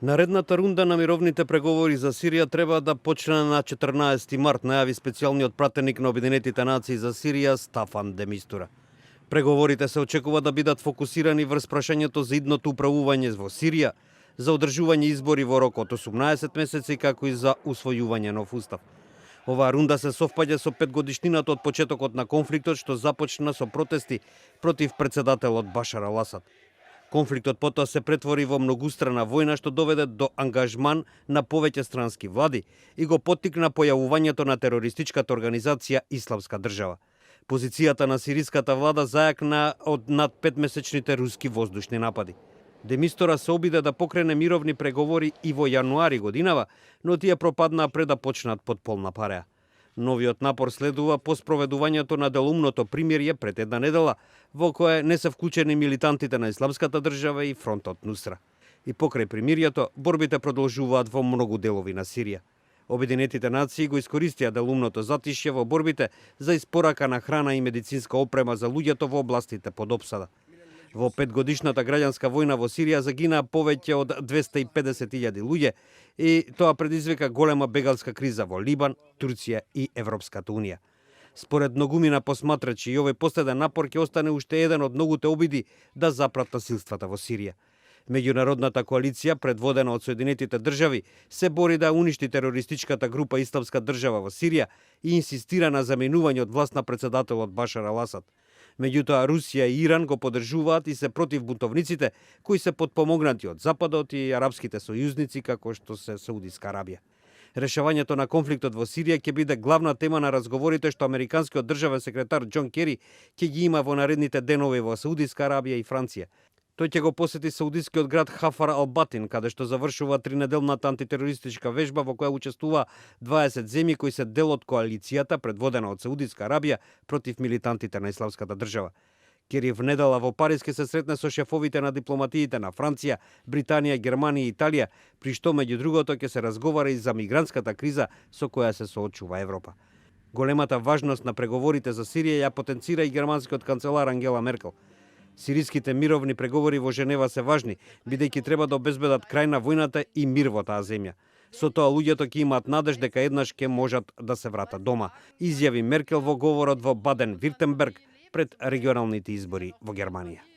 Наредната рунда на мировните преговори за Сирија треба да почне на 14 март, најави специјалниот пратеник на Обединетите нации за Сирија Стафан де Мистура. Преговорите се очекува да бидат фокусирани врз прашањето за идното управување во Сирија, за одржување избори во рок од 18 месеци, како и за усвојување нов устав. Оваа рунда се совпаѓа со 5-годишнината од почетокот на конфликтот, што започна со протести против председателот Башар ал-Асад. Конфликтот потоа се претвори во многустрана војна, што доведе до ангажман на повеќе странски влади и го поттикна појавувањето на терористичката организација Исламска држава. Позицијата на сириската влада зајакна од над 5-месечните руски воздушни напади. Де Мистура се обиде да покрене мировни преговори и во јануари годинава, но тие пропаднаа пред да почнат под полна пареа. Новиот напор следува по спроведувањето на делумното примирје пред една недела, во кое не се вклучени милитантите на Исламската држава и фронтот Нусра. И покрај примирието, борбите продолжуваат во многу делови на Сирија. Обединетите нации го искористија делумното затишје во борбите за испорака на храна и медицинска опрема за луѓето во областите под опсада. Во 5-годишната граѓанска војна во Сирија загинаа повеќе од 250.000 луѓе и тоа предизвика голема бегалска криза во Либан, Турција и Европската унија. Според многумина посматрачи, овој последен напор ќе остане уште еден од многуте обиди да запрат насилствата во Сирија. Меѓународната коалиција, предводена од Соединетите држави, се бори да уништи терористичката група Исламска држава во Сирија и инсистира на заменување од власт на председателот Башар ал-Асад. Меѓутоа, Русија и Иран го поддржуваат и се против бунтовниците, кои се подпомогнати од Западот и арапските сојузници, како што се Саудиска Арабија. Решавањето на конфликтот во Сирија ќе биде главна тема на разговорите што американскиот државен секретар Џон Кери ќе ги има во наредните денови во Саудиска Арабија и Франција. Тој ќе го посети саудискиот град Хафар ал-Батин, каде што завршува тринеделната антитерористичка вежба во која учествува 20 земји кои се дел од коалицијата предводена од Саудиска Арабија против милитантите на Исламската држава. Кери в недела во Париз ќе се сретне со шефовите на дипломатиите на Франција, Британија, Германија и Италија, при што меѓу другото ќе се разговара и за мигрантската криза со која се соочува Европа. Големата важност на преговорите за Сирија ја потенцира и германскиот канцелар Ангела Меркел. Сириските мировни преговори во Женева се важни, бидејќи треба да обезбедат крај на војната и мир во таа земја. Со тоа луѓето ќе имаат надеж дека еднаш ќе можат да се вратат дома, изјави Меркел во говорот во Баден-Виртемберг пред регионалните избори во Германија.